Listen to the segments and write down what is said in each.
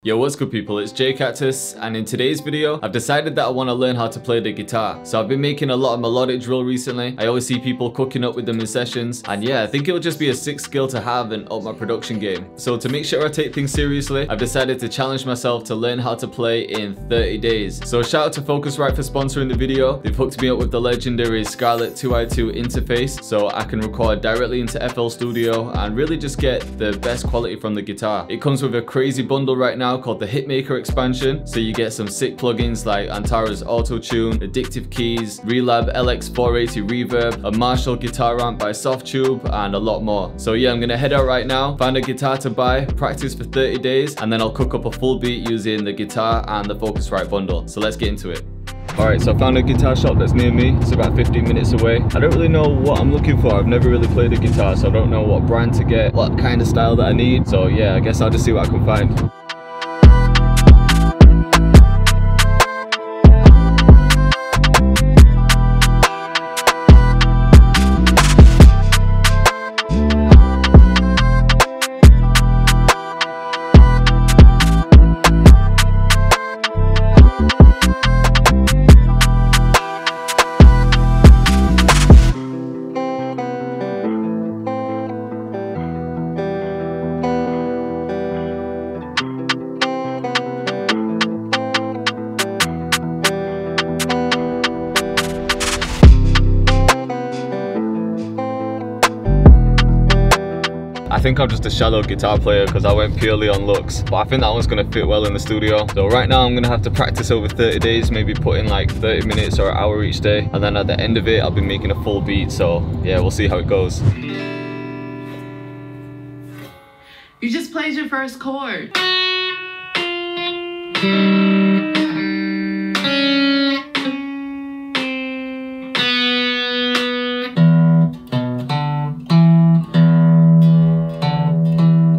Yo, what's good people, it's Cactus, and in today's video, I've decided that I want to learn how to play the guitar. So I've been making a lot of melodic drill recently. I always see people cooking up with them in sessions, and yeah, I think it'll just be a sick skill to have and up my production game. So to make sure I take things seriously, I've decided to challenge myself to learn how to play in 30 days. So shout out to Focusrite for sponsoring the video. They've hooked me up with the legendary Scarlett 2i2 interface, so I can record directly into FL Studio and really just get the best quality from the guitar. It comes with a crazy bundle right now called the Hitmaker expansion, so you get some sick plugins like Antara's Auto Tune, Addictive Keys, Relab LX480 Reverb, a Marshall guitar amp by Softtube, and a lot more. So yeah, I'm gonna head out right now, find a guitar to buy, practice for 30 days, and then I'll cook up a full beat using the guitar and the Focusrite bundle. So let's get into it. Alright, so I found a guitar shop that's near me. It's about 15 minutes away. I don't really know what I'm looking for. I've never really played a guitar, so I don't know what brand to get, what kind of style that I need. So yeah, I guess I'll just see what I can find. I think I'm just a shallow guitar player because I went purely on looks, but I think that one's gonna fit well in the studio. So right now I'm gonna have to practice over 30 days, maybe put in like 30 minutes or an hour each day, and then at the end of it I'll be making a full beat. So yeah, we'll see how it goes. You just played your first chord.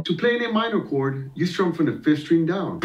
To play an A minor chord, you strum from the 5th string down.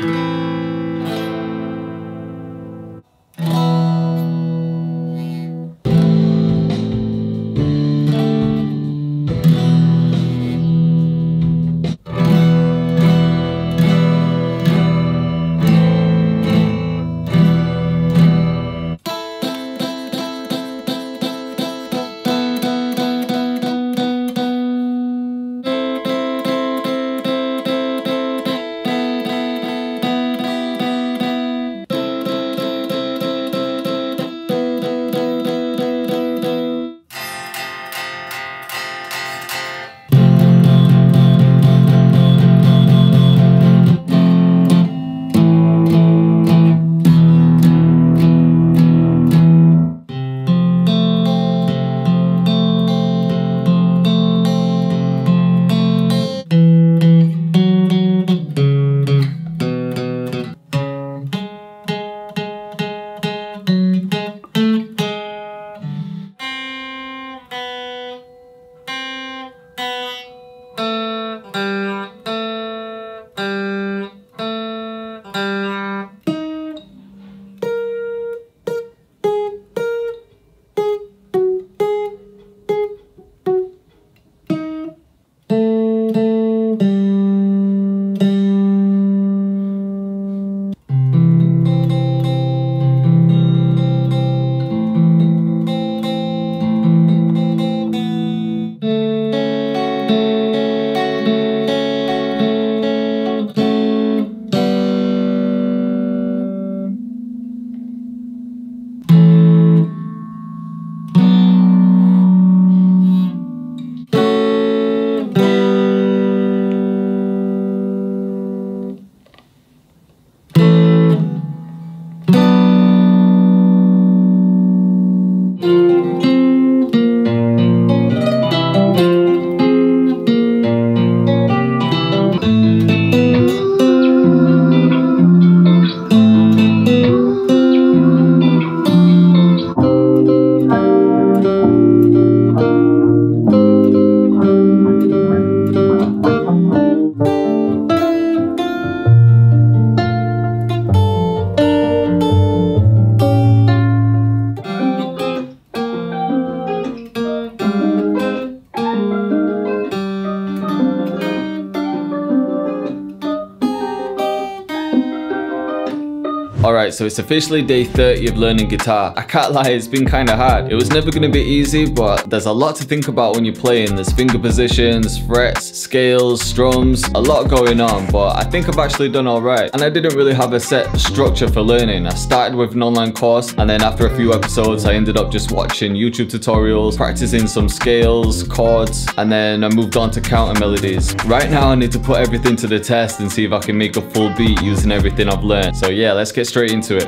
Alright, so it's officially day 30 of learning guitar. I can't lie, it's been kinda hard. It was never gonna be easy, but there's a lot to think about when you're playing. There's finger positions, frets, scales, strums, a lot going on, but I think I've actually done alright. And I didn't really have a set structure for learning. I started with an online course, and then after a few episodes, I ended up just watching YouTube tutorials, practicing some scales, chords, and then I moved on to counter melodies. Right now, I need to put everything to the test and see if I can make a full beat using everything I've learned. So yeah, let's get straight into it.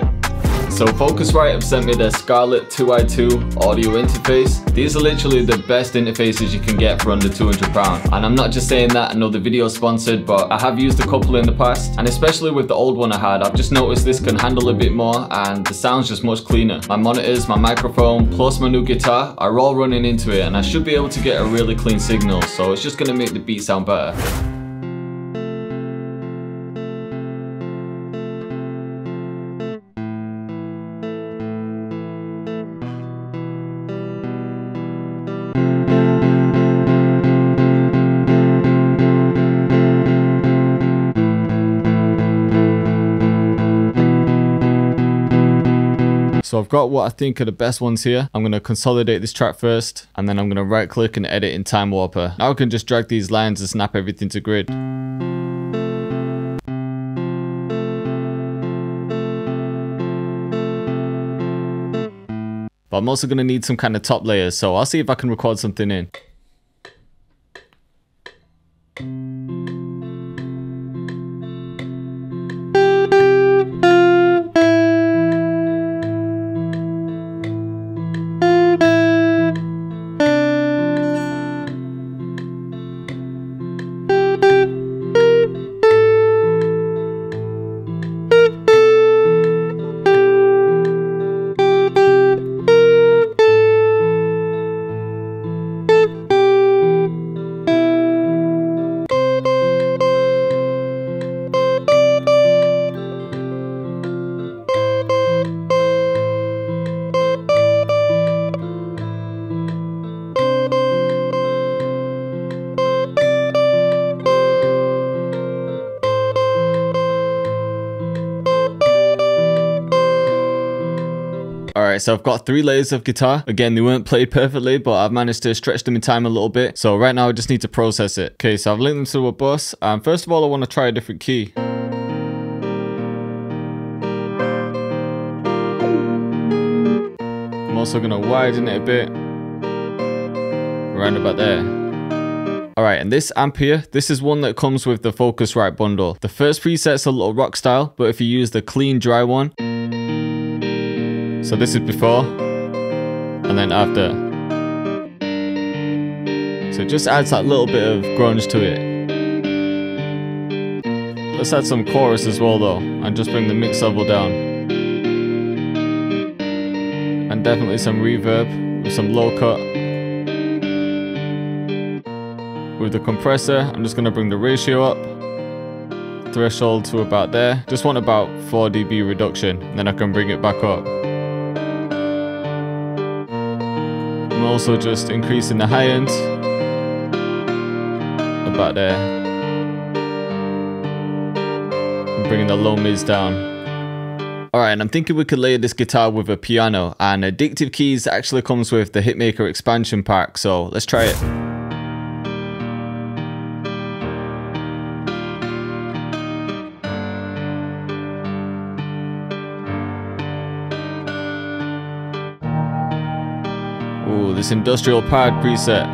So Focusrite have sent me their Scarlett 2i2 audio interface. These are literally the best interfaces you can get for under £200. And I'm not just saying that, I know the video's sponsored, but I have used a couple in the past. And especially with the old one I had, I've just noticed this can handle a bit more and the sound's just much cleaner. My monitors, my microphone, plus my new guitar are all running into it, and I should be able to get a really clean signal. So it's just gonna make the beat sound better. So I've got what I think are the best ones here. I'm going to consolidate this track first, and then I'm going to right click and edit in Time Warper. Now I can just drag these lines and snap everything to grid. But I'm also going to need some kind of top layers, so I'll see if I can record something in. Alright, so I've got 3 layers of guitar. Again, they weren't played perfectly, but I've managed to stretch them in time a little bit. So right now I just need to process it. Okay, so I've linked them to a bus. And first of all, I want to try a different key. I'm also going to widen it a bit. Around about there. Alright, and this amp here, this is one that comes with the Focusrite bundle. The first preset's a little rock style, but if you use the clean dry one, so this is before, and then after. So it just adds that little bit of grunge to it. Let's add some chorus as well though, and just bring the mix level down. And definitely some reverb, with some low cut. With the compressor, I'm just going to bring the ratio up. Threshold to about there. Just want about 4 dB reduction, and then I can bring it back up. I'm also just increasing the high end about there, and bringing the low mids down. Alright, and I'm thinking we could layer this guitar with a piano, and Addictive Keys actually comes with the Hitmaker expansion pack, so let's try it. Ooh, this industrial pad preset.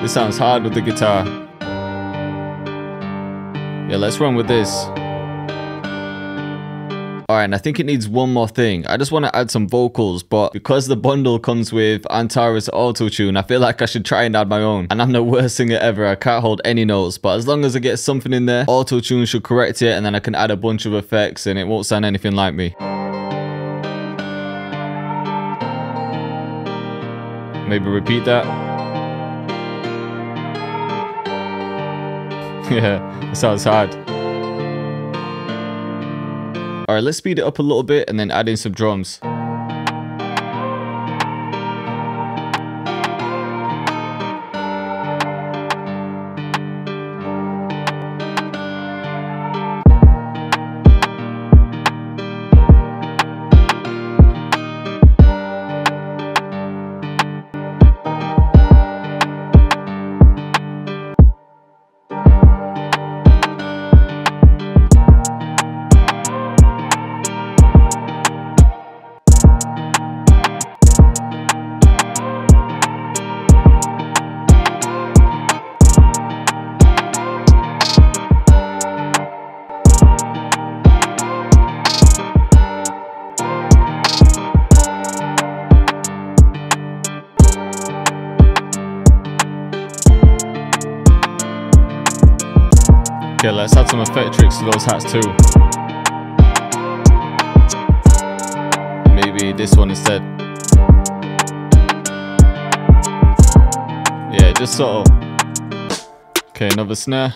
This sounds hard with the guitar. Yeah, let's run with this. Alright, and I think it needs one more thing. I just want to add some vocals, but because the bundle comes with Antares Auto-Tune, I feel like I should try and add my own. And I'm the worst singer ever, I can't hold any notes, but as long as I get something in there, Auto-Tune should correct it, and then I can add a bunch of effects and it won't sound anything like me. Maybe repeat that. Yeah, it sounds hard. Alright, let's speed it up a little bit and then add in some drums. Okay, let's add some effect tricks to those hats too. Maybe this one instead. Yeah, just sort of. Okay, another snare.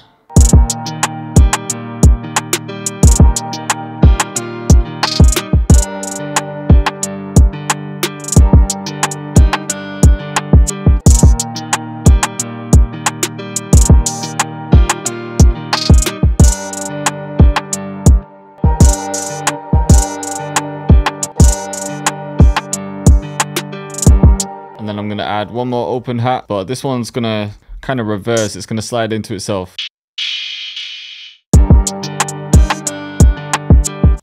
And then I'm going to add one more open hat, but this one's going to kind of reverse. It's going to slide into itself.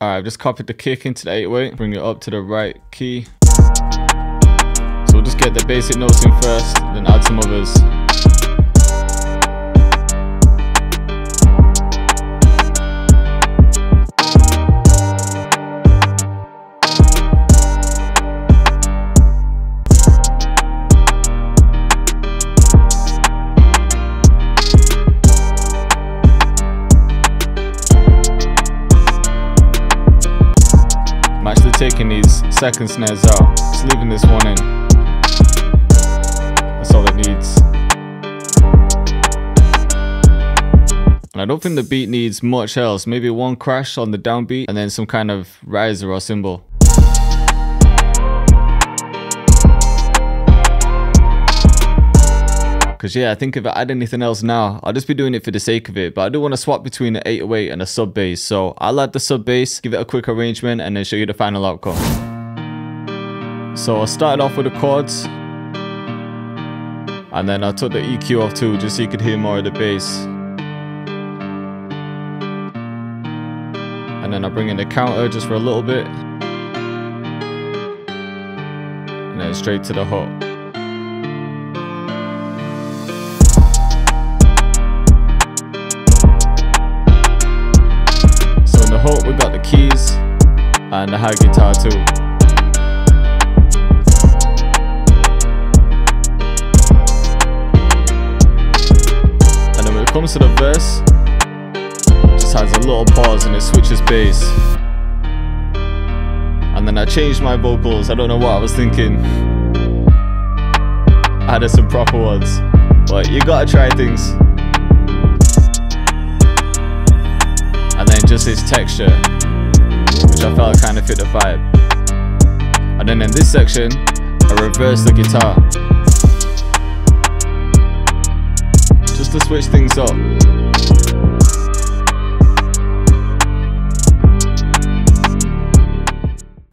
Alright, I've just copied the kick into the 808, bring it up to the right key. So we'll just get the basic notes in first, then add some others. I'm actually taking these second snares out, just leaving this one in. That's all it needs. And I don't think the beat needs much else, maybe one crash on the downbeat and then some kind of riser or cymbal. Because yeah, I think if I add anything else now, I'll just be doing it for the sake of it. But I do want to swap between the 808 and a sub bass. So I'll add the sub bass, give it a quick arrangement, and then show you the final outcome. So I started off with the chords. And then I took the EQ off too, just so you could hear more of the bass. And then I bring in the counter just for a little bit. And then straight to the hook. We got the keys and the high guitar too. And then when it comes to the verse, it just has a little pause and it switches bass. And then I changed my vocals. I don't know what I was thinking. I added some proper ones, but you gotta try things. And then just its texture, which I felt kind of fit the vibe. And then in this section, I reversed the guitar, just to switch things up.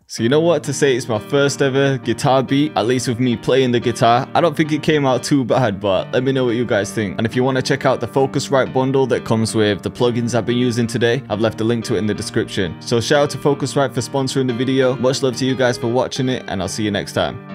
So you know what, to say it's my first ever guitar beat, at least with me playing the guitar, I don't think it came out too bad, but let me know what you guys think. And if you want to check out the Focusrite bundle that comes with the plugins I've been using today, I've left a link to it in the description. So shout out to Focusrite for sponsoring the video. Much love to you guys for watching it, and I'll see you next time.